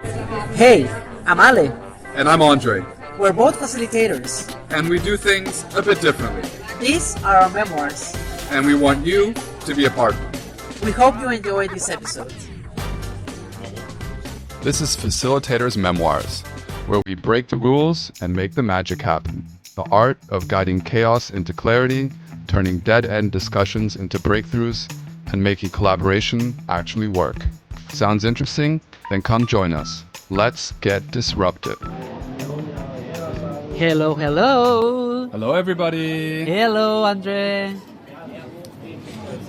Hey, I'm Ale. And I'm Andre, We're both facilitators. and we do things a bit differently, These are our memoirs. and we want you to be a part. We hope you enjoy this episode. This is Facilitators Memoirs, where we break the rules and make the magic happen. The art of guiding chaos into clarity, turning dead-end discussions into breakthroughs, and making collaboration actually work. Sounds interesting? Then come join us. Let's get disruptive. Hello, hello. Hello, everybody. Hello, Andre.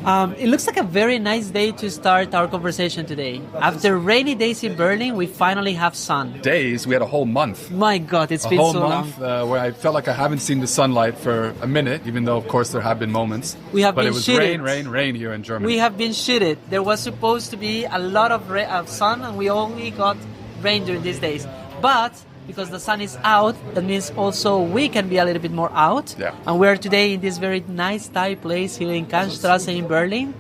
It looks like a very nice day to start our conversation today. After rainy days in Berlin, we finally have sun. Days, we had a whole month. My God, it's A been whole so month long. where I felt like I haven't seen the sunlight for a minute, even though, of course, there have been moments. We have but been it was shitted. rain here in Germany. We have been shitted. There was supposed to be a lot of sun, and we only got rain during these days. But because the sun is out, that means also we can be a little bit more out. Yeah. And we're today in this very nice Thai place here in Kantstrasse in Berlin,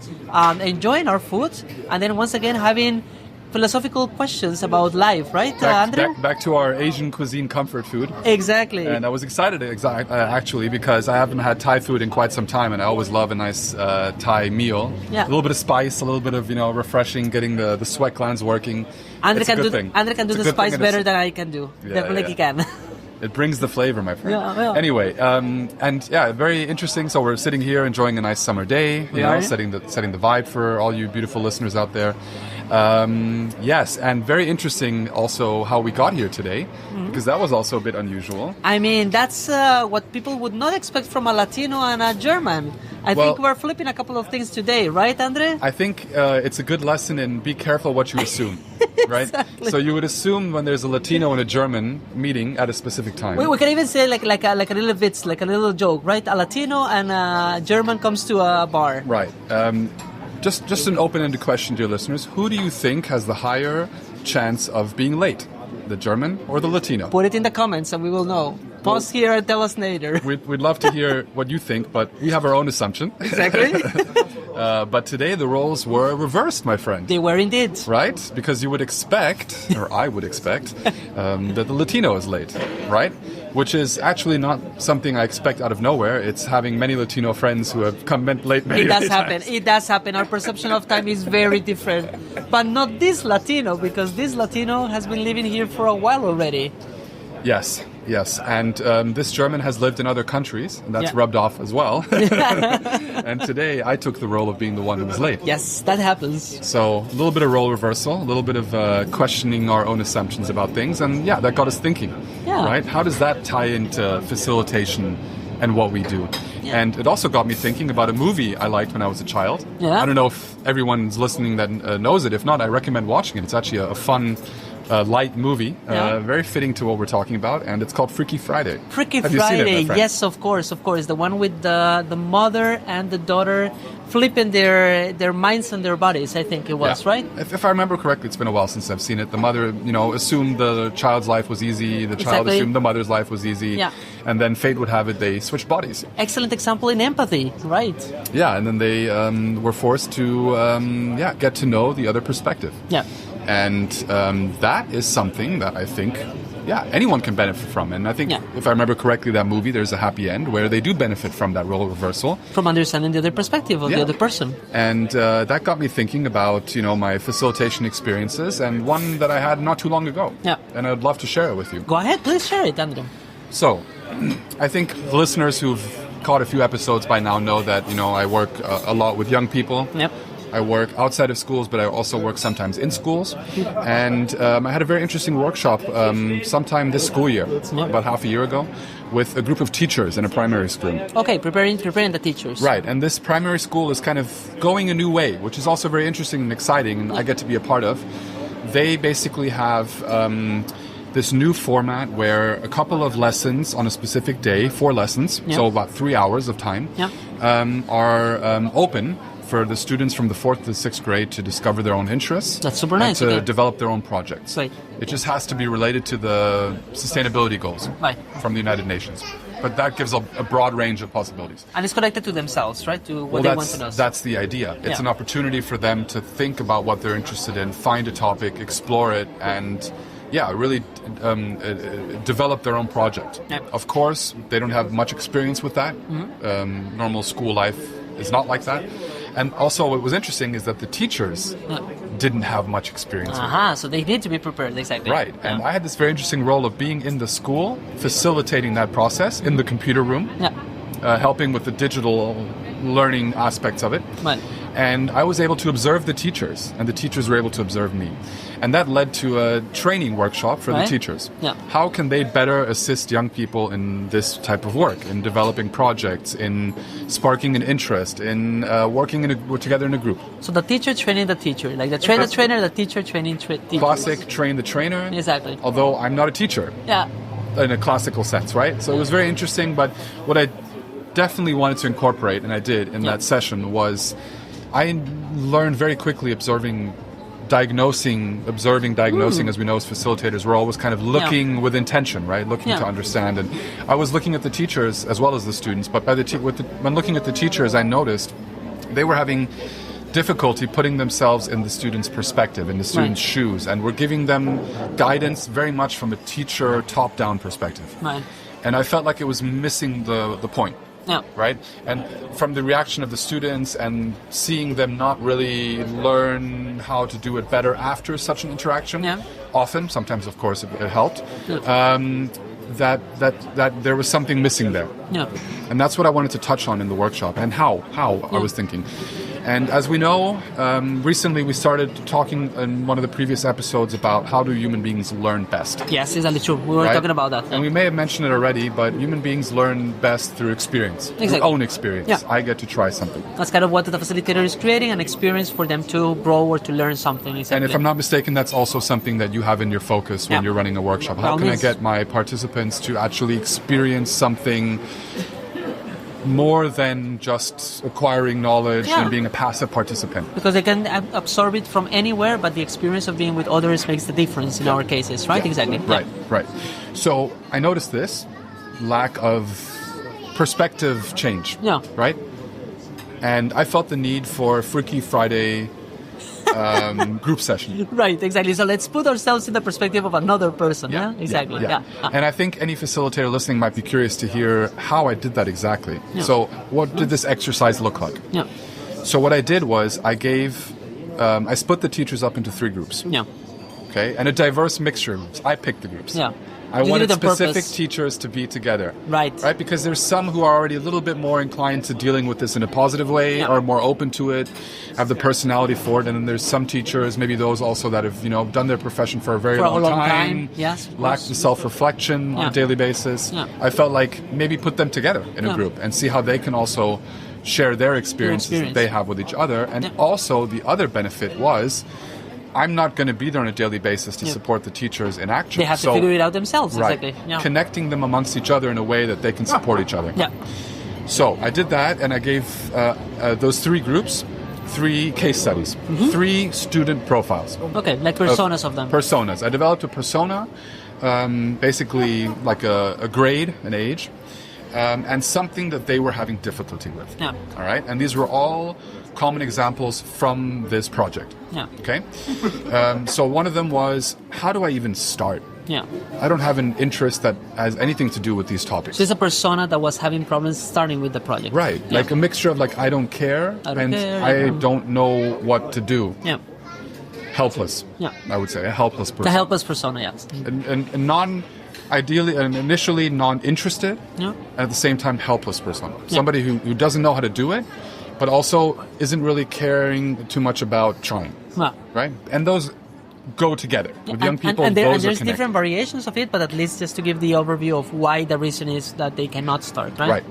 enjoying our food, and then once again having philosophical questions about life, right, Andre? back to our Asian cuisine comfort food. Exactly. And I was excited, actually, because I haven't had Thai food in quite some time, and I always love a nice Thai meal. Yeah. A little bit of spice, a little bit of refreshing, getting the sweat glands working. Andre It's a can good do thing. Andre can do It's a the good thing spice and it's- better than I can do. Yeah, Definitely yeah. he can. It brings the flavor, my friend. Yeah, yeah. Anyway, and yeah, very interesting. So we're sitting here enjoying a nice summer day. You know, are. setting the vibe for all you beautiful listeners out there. Yes, and very interesting also how we got here today, because that was also a bit unusual. I mean, that's what people would not expect from a Latino and a German. I Well- think we're flipping a couple of things today, right, Andre? I think it's a good lesson in be careful what you assume, right? Exactly. So you would assume when there's a Latino and a German meeting at a specific time. We can even say like a little bit, like a little joke, right? A Latino and a German comes to a bar. Right. Just an open-ended question, dear listeners. Who do you think has the higher chance of being late? The German or the Latino? Put it in the comments and we will know. Pause here and tell us later. We'd love to hear what you think, but we have our own assumption. Exactly. But today the roles were reversed, my friend. They were indeed. Right? Because you would expect, or I would expect, that the Latino is late, right? Which is actually not something I expect out of nowhere. It's having many Latino friends who have come late many It does many happen. times. It does happen. Our perception of time is very different. But not this Latino, because this Latino has been living here for a while already. Yes. And this German has lived in other countries, and that's Yeah. rubbed off as well. And today I took the role of being the one who was late. Yes, that happens. So a little bit of role reversal, a little bit of questioning our own assumptions about things, and yeah, that got us thinking. Yeah. Right? How does that tie into facilitation and what we do? Yeah. And it also got me thinking about a movie I liked when I was a child. Yeah. I don't know if everyone's listening that knows it. If not, I recommend watching it. It's actually a fun, light movie, Yeah. very fitting to what we're talking about, and it's called Freaky Friday. Freaky Have you seen it, my Friday, friend? yes, of course. The one with the mother and the daughter flipping their minds and their bodies, I think it was, Yeah. right? If I remember correctly, it's been a while since I've seen it. The mother, assumed the child's life was easy. The child Exactly. assumed the mother's life was easy. Yeah. And then fate would have it, they switched bodies. Excellent example in empathy, right? Yeah, and then they were forced to, get to know the other perspective. Yeah. And that is something that I think, anyone can benefit from. And I think, Yeah. if I remember correctly, that movie, there's a happy end where they do benefit from that role reversal. From understanding the other perspective of the Yeah. other person. And that got me thinking about, my facilitation experiences, and one that I had not too long ago. Yeah. And I'd love to share it with you. Go ahead, please share it, Andrew. So, I think the listeners who've caught a few episodes by now know that, I work a lot with young people. Yep. I work outside of schools, but I also work sometimes in schools. And I had a very interesting workshop sometime this school year, about half a year ago, with a group of teachers in a primary school. Okay, preparing the teachers. Right, and this primary school is kind of going a new way, which is also very interesting and exciting, and I get to be a part of. They basically have this new format where a couple of lessons on a specific day, 4 lessons, so about 3 hours of time, are open for the students from the 4th to the 6th grade to discover their own interests. That's super nice, And to okay. develop their own projects. Right. It just has to be related to the sustainability goals Right. from the United Nations. but that gives a broad range of possibilities. And it's connected to themselves, right? To what they want to know. That's the idea. It's an opportunity for them to think about what they're interested in, find a topic, explore it, and really develop their own project. Yep. Of course, they don't have much experience with that. Normal school life is not like that. And also what was interesting is that the teachers didn't have much experience with it. So they need to be prepared, exactly. Right, and I had this very interesting role of being in the school, facilitating that process in the computer room, helping with the digital learning aspects of it. Right. And I was able to observe the teachers, and the teachers were able to observe me. And that led to a training workshop for the teachers. Yeah. How can they better assist young people in this type of work, in developing projects, in sparking an interest, in working together in a group? So the teacher training the teacher, like the trainer, the teacher training teacher. Classic train the trainer. Exactly. Although I'm not a teacher. Yeah. In a classical sense, right? So it was very interesting, but what I definitely wanted to incorporate, and I did in that session, was I learned very quickly observing, diagnosing, as we know as facilitators. We're always kind of looking with intention, right? Looking to understand. And I was looking at the teachers as well as the students, but when looking at the teachers, I noticed they were having difficulty putting themselves in the students' perspective, in the students' shoes, and we're giving them guidance very much from a teacher top-down perspective. Right. And I felt like it was missing the point. Yeah. Right? And from the reaction of the students and seeing them not really learn how to do it better after such an interaction, sometimes of course it helped, that there was something missing there. Yeah. And that's what I wanted to touch on in the workshop, and how I was thinking. And as we know, recently we started talking in one of the previous episodes about how do human beings learn best. Yes, exactly true. We were talking about that. And we may have mentioned it already, but human beings learn best through experience, through own experience. Yeah. I get to try something. That's kind of what the facilitator is creating, an experience for them to grow or to learn something. Exactly. And if I'm not mistaken, that's also something that you have in your focus when you're running a workshop. How can I get my participants to actually experience something more than just acquiring knowledge and being a passive participant? Because they can absorb it from anywhere, but the experience of being with others makes the difference in our cases, right? Exactly. Right. So I noticed this lack of perspective change. Right? And I felt the need for Freaky Friday group session. Right, exactly. So let's put ourselves in the perspective of another person. Exactly. And I think any facilitator listening might be curious to hear how I did that exactly. So what did this exercise look like? So what I did was I split the teachers up into 3 groups. Okay, and a diverse mixture of groups. I picked the groups. I wanted specific teachers to be together. Right, because there's some who are already a little bit more inclined to dealing with this in a positive way, or more open to it, have the personality for it, and then there's some teachers, maybe those also that have done their profession for a very long time, lack the self-reflection on a daily basis. I felt like maybe put them together in a group and see how they can also share their experiences that they have with each other. And also the other benefit was, I'm not going to be there on a daily basis to support the teachers in action. They have to figure it out themselves. Right. Exactly. Connecting them amongst each other in a way that they can support each other. So I did that, and I gave those 3 groups 3 case studies, 3 student profiles. Okay, like personas of them. Personas. I developed a persona, basically like a grade, an age, and something that they were having difficulty with. All right, and these were all common examples from this project. Okay. So one of them was, how do I even start? I don't have an interest that has anything to do with these topics. So it's a persona that was having problems starting with the project. Right. Like a mixture of I don't care and I don't know what to do. Helpless. I would say a helpless person. The helpless persona, yes. And initially non-interested, and at the same time helpless person. Somebody who doesn't know how to do it, but also isn't really caring too much about trying. Right? And those go together. With young people, and those there's are different variations of it, but at least just to give the overview of why the reason is that they cannot start, right?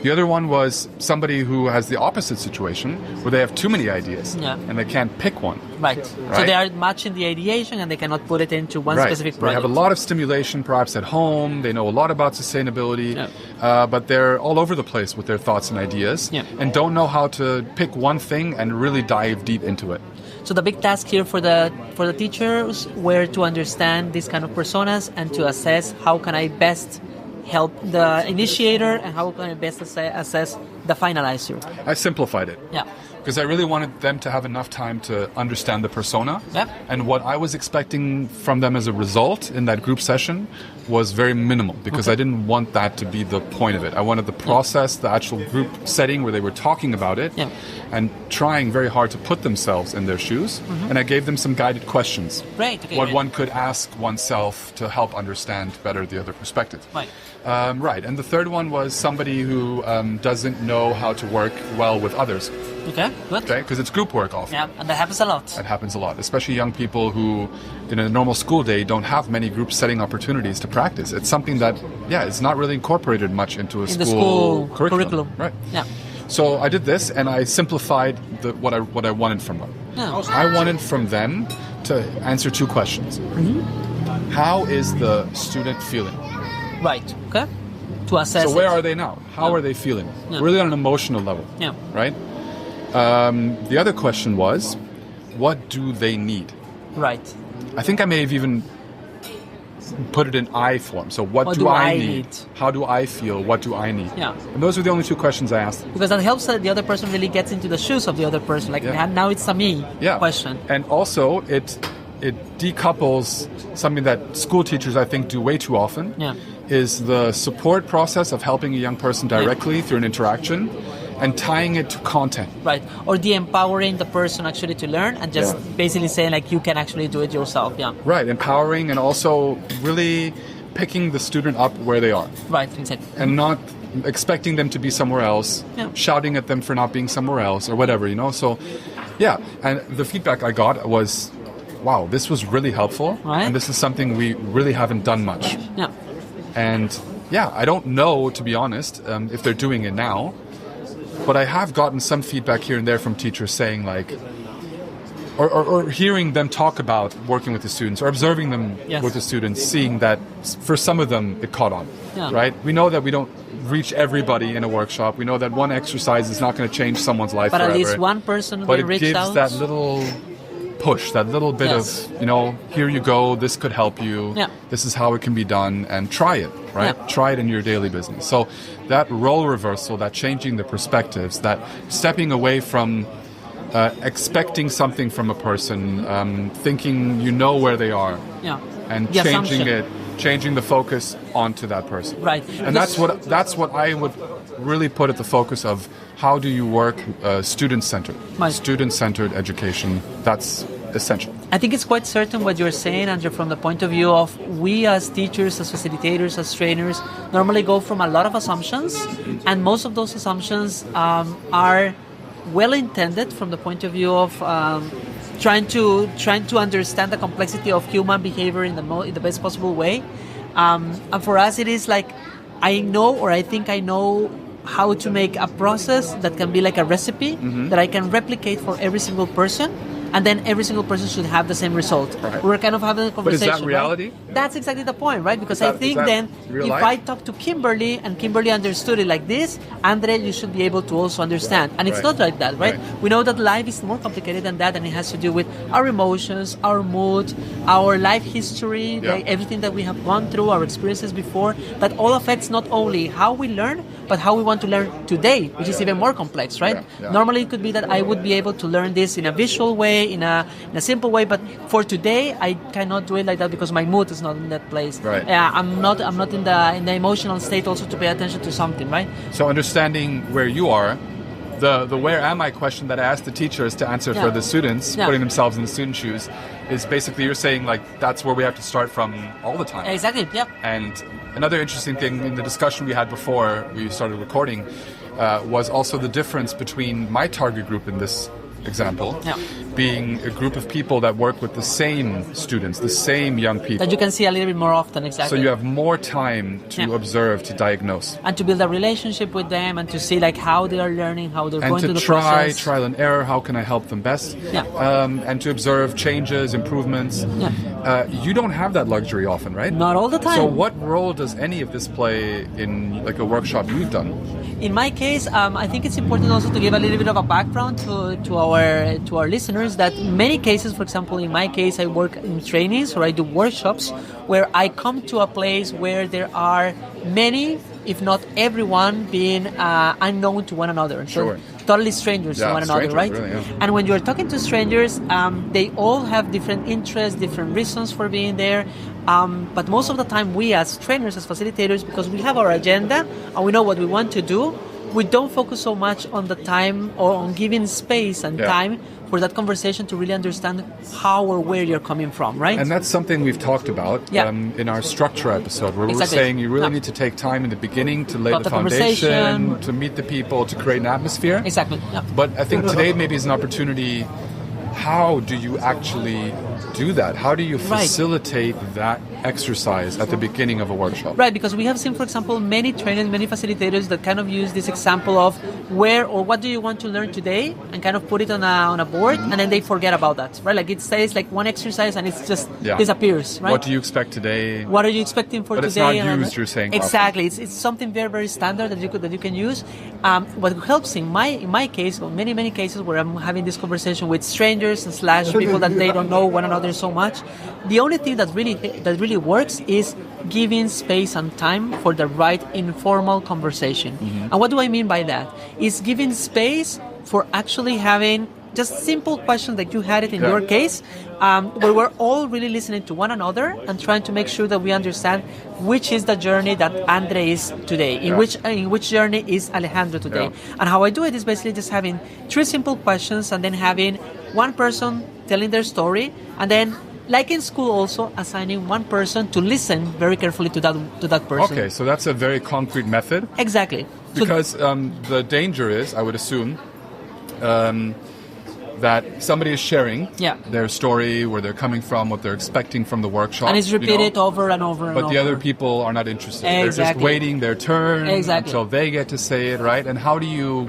The other one was somebody who has the opposite situation, where they have too many ideas, and they can't pick one. Right. So they are matching the ideation, and they cannot put it into one specific project. They have a lot of stimulation, perhaps at home. They know a lot about sustainability, but they're all over the place with their thoughts and ideas, and don't know how to pick one thing and really dive deep into it. So the big task here for the teachers were to understand these kind of personas and to assess how can I best help the initiator, and how can I best assess the finalizer? I simplified it. Yeah. Because I really wanted them to have enough time to understand the persona. Yep. And what I was expecting from them as a result in that group session was very minimal, because I didn't want that to be the point of it. I wanted the process, the actual group setting where they were talking about it and trying very hard to put themselves in their shoes. And I gave them some guided questions. Great. Okay, what one could ask oneself to help understand better the other perspective. Right. Right. And the third one was somebody who doesn't know how to work well with others. Okay, good. Okay, because it's group work often. Yeah, and that happens a lot. That happens a lot, especially young people who, in a normal school day, don't have many group setting opportunities to practice. It's something that, it's not really incorporated much into the school curriculum. Right. Yeah. So I did this, and I simplified what I wanted from them. Yeah. I wanted from them to answer two questions. How is the student feeling? Right. Okay. To assess. So where are they now? How are they feeling? Really on an emotional level. Yeah. Right. The other question was, what do they need? Right. I think I may have even put it in I form. So what do I need? How do I feel? What do I need? Yeah. And those were the only two questions I asked. Because that helps that the other person really gets into the shoes of the other person. Like now it's a me question. And also it decouples something that school teachers I think do way too often. Yeah. Is the support process of helping a young person directly through an interaction and tying it to content. Right. Or de-empowering the person actually to learn and just basically saying like you can actually do it yourself. Yeah. Right. Empowering and also really picking the student up where they are. Right. Exactly. And not expecting them to be somewhere else, shouting at them for not being somewhere else or whatever, So, and the feedback I got was, wow, this was really helpful. Right. And this is something we really haven't done much. Yeah. And I don't know, to be honest, if they're doing it now, but I have gotten some feedback here and there from teachers saying like, or hearing them talk about working with the students or observing them with the students, seeing that for some of them it caught on, right? We know that we don't reach everybody in a workshop. We know that one exercise is not going to change someone's life forever. But at least one person will reach out. But it gives that little push, that little bit of, here you go, this could help you, this is how it can be done, and try it, right? Try it in your daily business. So that role reversal, that changing the perspectives, that stepping away from expecting something from a person, thinking you know where they are, and changing the focus onto that person. Right. And that's what I would really put at the focus of how do you work student-centered. Student-centered education, that's essential. I think it's quite certain what you're saying, Andrew, from the point of view of we as teachers, as facilitators, as trainers, normally go from a lot of assumptions, and most of those assumptions are well-intended from the point of view of trying to understand the complexity of human behavior in the best possible way. And for us, it is like I think I know how to make a process that can be like a recipe that I can replicate for every single person, and then every single person should have the same result. Right. We're kind of having a conversation. But is that reality? Right? That's exactly the point, right? Because I think then if I talk to Kimberly and Kimberly understood it like this, Andre, you should be able to also understand. And it's not like that, right? We know that life is more complicated than that, and it has to do with our emotions, our mood, our life history, like everything that we have gone through, our experiences before. That all affects not only how we learn, but how we want to learn today, which is even more complex, right? Normally it could be that I would be able to learn this in a visual way, in a simple way, but for today I cannot do it like that because my mood is not in that place. Right. I'm not in the emotional state also to pay attention to something, right? So understanding where you are, the where am I question that I asked the teachers to answer for the students, putting themselves in the student shoes, is basically you're saying like that's where we have to start from all the time. Exactly. Yeah. And another interesting thing in the discussion we had before we started recording was also the difference between my target group in this example being a group of people that work with the same students, the same young people. That you can see a little bit more often, exactly. So you have more time to observe, to diagnose. And to build a relationship with them and to see like how they are learning, how they're going through the process. process. Trial and error, how can I help them best? And to observe changes, improvements. You don't have that luxury often, right? Not all the time. So what role does any of this play in like a workshop you've done? In my case, I think it's important also to give a little bit of a background to our listeners. trainers that many cases, for example, in my case, I work in trainings or I do workshops where I come to a place where there are many, if not everyone, being unknown to one another. Sure. So totally strangers to one another, right? Really, yeah. And when you're talking to strangers, they all have different interests, different reasons for being there. But most of the time, we as trainers, as facilitators, because we have our agenda and we know what we want to do, we don't focus so much on the time or on giving space and time for that conversation to really understand how or where you're coming from, right? And that's something we've talked about in our structure episode, where we were saying you really need to take time in the beginning to lay the foundation, to meet the people, to create an atmosphere. Exactly. Yeah. But I think today maybe is an opportunity. How do you actually do that? How do you facilitate that exercise at the beginning of a workshop? Right, because we have seen, for example, many trainers, many facilitators that kind of use this example of where or what do you want to learn today and kind of put it on a board and then they forget about that, right? Like it says like one exercise and it's just disappears, right? What do you expect today? What are you expecting for but today? But it's not used, you're saying. Exactly. It's something very, very standard that you can use. What helps in my case, or many cases where I'm having this conversation with strangers / people that they don't know one another so much, the only thing that really works is giving space and time for the right informal conversation. And what do I mean by that? It's giving space for actually having just simple questions like you had it in your case, where we're all really listening to one another and trying to make sure that we understand which is the journey that Andre is today, in which journey is Alejandro today. And how I do it is basically just having 3 simple questions and then having one person telling their story, and then like in school also assigning one person to listen very carefully to that person. Okay, so that's a very concrete method. Exactly. Because the danger is, I would assume, that somebody is sharing their story, where they're coming from, what they're expecting from the workshop. And it's repeated over and over and over. But the other people are not interested. Exactly. They're just waiting their turn exactly. until they get to say it, right? And how do you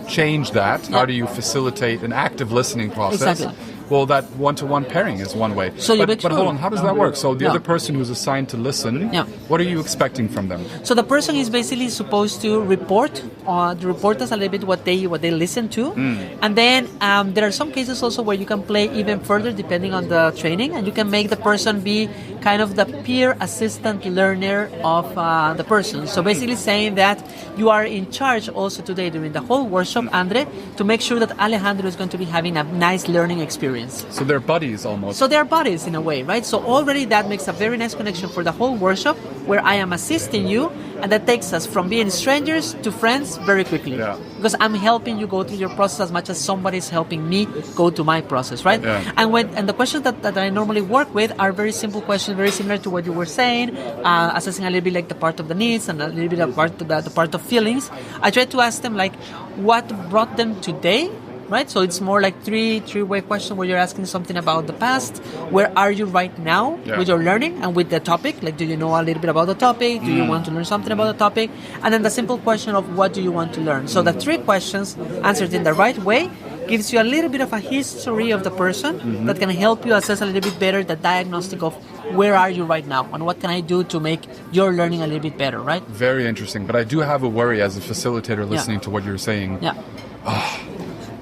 change that? How do you facilitate an active listening process? Exactly. Well, that one-to-one pairing is one way. So but hold on, how does that work? So the other person who's assigned to listen, what are you expecting from them? So the person is basically supposed to report us a little bit what they listen to, and then there are some cases also where you can play even further depending on the training, and you can make the person be kind of the peer assistant learner of the person. So basically saying that you are in charge also today during the whole workshop, Andre, to make sure that Alejandro is going to be having a nice learning experience. So they're buddies almost. So they're buddies in a way, right? So already that makes a very nice connection for the whole workshop, where I am assisting you, and that takes us from being strangers to friends very quickly. Yeah. Because I'm helping you go through your process as much as somebody is helping me go to my process, right? Yeah. And the questions that I normally work with are very simple questions, very similar to what you were saying, assessing a little bit like the part of the needs and a little bit of the part of feelings. I try to ask them like what brought them today. Right, so it's more like three-way question where you're asking something about the past. Where are you right now with your learning and with the topic? Like, do you know a little bit about the topic? Do you want to learn something about the topic? And then the simple question of what do you want to learn? So the 3 questions answered in the right way gives you a little bit of a history of the person that can help you assess a little bit better the diagnostic of where are you right now and what can I do to make your learning a little bit better, right? Very interesting. But I do have a worry as a facilitator listening to what you're saying. Yeah.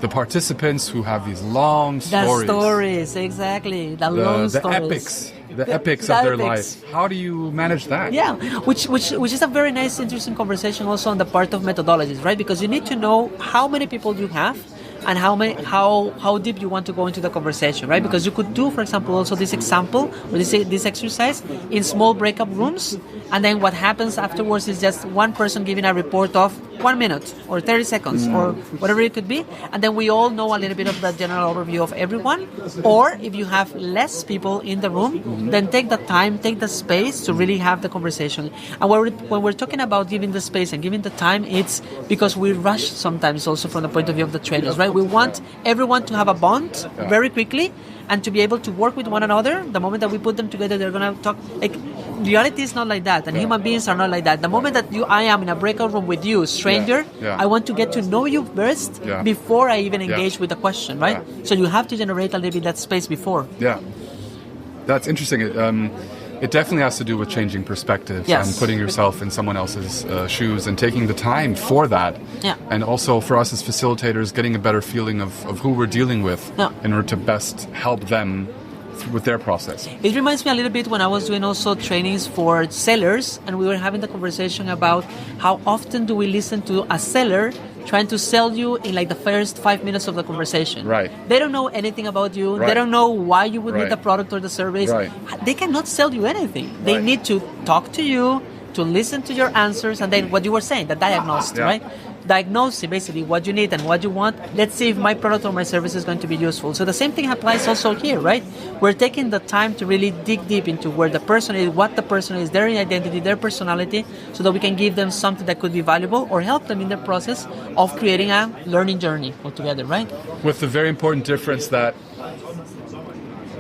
The participants who have these long stories. The stories, exactly. The long stories. The epics of their life. How do you manage that? Yeah, which is a very nice, interesting conversation also on the part of methodologies, right? Because you need to know how many people you have and how deep you want to go into the conversation, right? Because you could do, for example, also this example or this exercise in small breakup rooms, and then what happens afterwards is just one person giving a report of 1 minute or 30 seconds or whatever it could be, and then we all know a little bit of the general overview of everyone. Or if you have less people in the room, then take the time, take the space to really have the conversation. And when we're talking about giving the space and giving the time, it's because we rush sometimes also from the point of view of the trainers, right? We want everyone to have a bond very quickly and to be able to work with one another. The moment that we put them together, they're going to talk. Like, reality is not like that, and human beings are not like that. The moment that I am in a breakout room with you, stranger, I want to get to know you first before I even engage with the question, right? So you have to generate a little bit that space before. Yeah, that's interesting. it definitely has to do with changing perspectives and putting yourself in someone else's shoes and taking the time for that. Yeah. And also for us as facilitators, getting a better feeling of who we're dealing with in order to best help them with their process. It reminds me a little bit when I was doing also trainings for sellers, and we were having the conversation about how often do we listen to a seller trying to sell you in like the first 5 minutes of the conversation. Right. They don't know anything about you. Right. They don't know why you would need Right. the product or the service. Right. They cannot sell you anything. They Right. need to talk to you, to listen to your answers, and then what you were saying, the diagnostic, right? Diagnose basically what you need and what you want. Let's see if my product or my service is going to be useful. So the same thing applies also here, right? We're taking the time to really dig deep into where the person is, what the person is, their identity, their personality, so that we can give them something that could be valuable or help them in the process of creating a learning journey altogether, right? With the very important difference that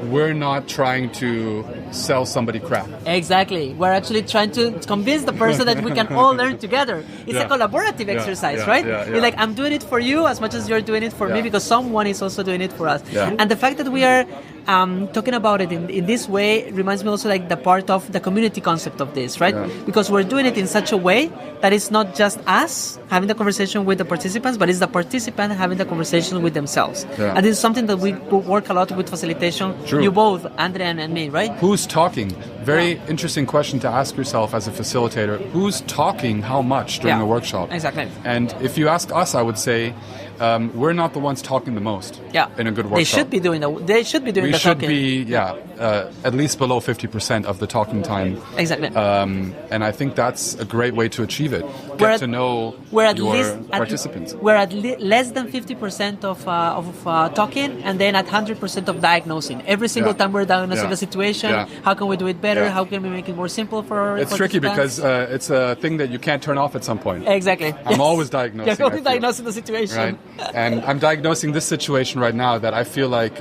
we're not trying to sell somebody crap. Exactly. We're actually trying to convince the person that we can all learn together. It's a collaborative exercise, right? It's like I'm doing it for you as much as you're doing it for me, because someone is also doing it for us. Yeah. And the fact that we are talking about it in this way reminds me also like the part of the community concept of this, right? Yeah. Because we're doing it in such a way that it's not just us having the conversation with the participants, but it's the participant having the conversation with themselves. Yeah. And this is something that we work a lot with facilitation. True. You both, Andre and me, right? Who's talking? Very interesting question to ask yourself as a facilitator. Who's talking how much during a workshop? Exactly. And if you ask us, I would say we're not the ones talking the most in a good workshop. They should be doing We the should talking. be, at least below 50% of the talking time. Exactly. And I think that's a great way to achieve it. We're Get at- to know we're at your least participants. We're at less than 50% of talking, and then at 100% of diagnosing. Every single time we're diagnosing the situation, how can we do it better? Yeah. How can we make it more simple for our It's tricky participants? because it's a thing that you can't turn off at some point. Exactly. I'm always diagnosing. You're always I feel. diagnosing the situation. Right. And I'm diagnosing this situation right now that I feel like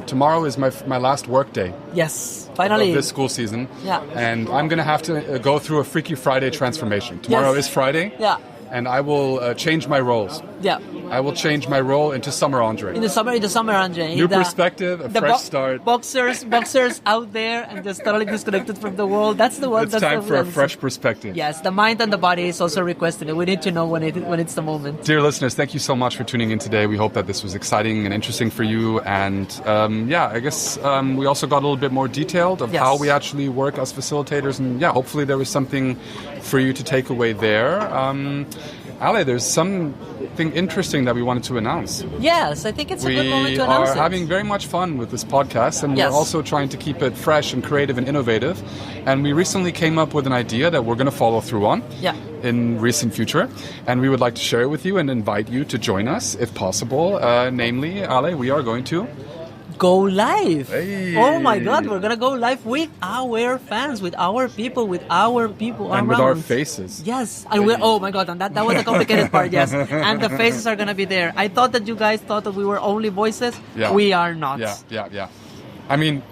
tomorrow is my last work day Yes. Finally. of this school season. Yeah. And I'm going to have to go through a Freaky Friday transformation. Tomorrow is Friday. Yeah. And I will change my roles. Yeah. I will change my role into Summer Andre. In the summer, Andre. New perspective, a fresh start. Boxers out there and just totally disconnected from the world. That's the one. It's time for a fresh perspective. Yes, the mind and the body is also requesting it. We need to know when it's the moment. Dear listeners, thank you so much for tuning in today. We hope that this was exciting and interesting for you. And I guess we also got a little bit more detailed of how we actually work as facilitators. And hopefully there was something for you to take away there. Ale, there's something interesting that we wanted to announce. Yes, I think it's a good moment to We announce are it. having very much fun with this podcast, and we're also trying to keep it fresh and creative and innovative. And we recently came up with an idea that we're going to follow through on in recent future. And we would like to share it with you and invite you to join us if possible. Namely, Ale, we are going to go live. Hey. Oh my God, we're gonna go live with our fans, with our people and with our faces. Yes, and we're oh my God, and that was the complicated part. Yes, and the faces are gonna be there. I thought that you guys thought that we were only voices. Yeah. We are not. Yeah. I mean,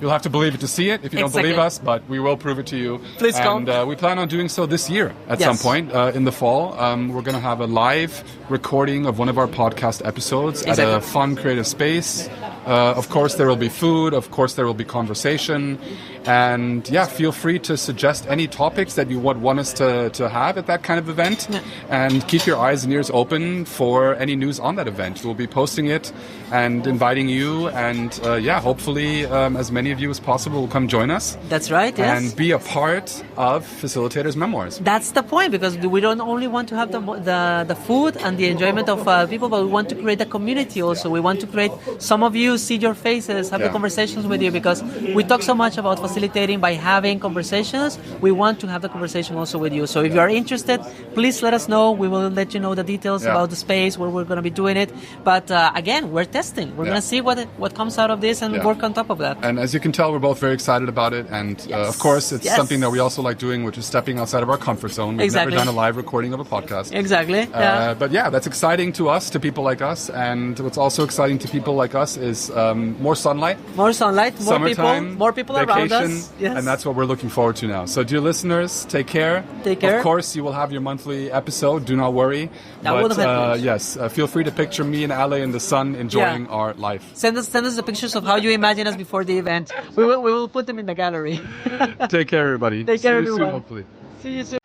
you'll have to believe it to see it if you don't believe us, but we will prove it to you. Please come. And we plan on doing so this year at some point in the fall. We're going to have a live recording of one of our podcast episodes at a fun, creative space. Of course, there will be food. Of course, there will be conversation. And feel free to suggest any topics that you would want us to have at that kind of event. Yeah. And keep your eyes and ears open for any news on that event. We'll be posting it and inviting you. And hopefully as many of you as possible will come join us. That's right, yes. And be a part of Facilitators Memoirs. That's the point, because we don't only want to have the food and the enjoyment of people, but we want to create a community also. We want to create, some of you see your faces, have the conversations with you, because we talk so much about facilitating by having conversations. We want to have the conversation also with you. So if you are interested, please let us know. We will let you know the details about the space, where we're going to be doing it. But again, we're testing. We're going to see what comes out of this and work on top of that. And as you can tell, we're both very excited about it. And of course, it's something that we also like doing, which is stepping outside of our comfort zone. We've never done a live recording of a podcast. Exactly. But that's exciting to us, to people like us. And what's also exciting to people like us is Yes, more sunlight. More sunlight, Summertime, more people vacation, around us. Yes. and that's what we're looking forward to now. So, dear listeners, take care. Take care. Of course, you will have your monthly episode. Do not worry. That would but help. yes, feel free to picture me and Ale in the sun enjoying our life. Send us the pictures of how you imagine us before the event. We will put them in the gallery. Take care, everybody. Take care, See you soon, everyone. hopefully. See you soon.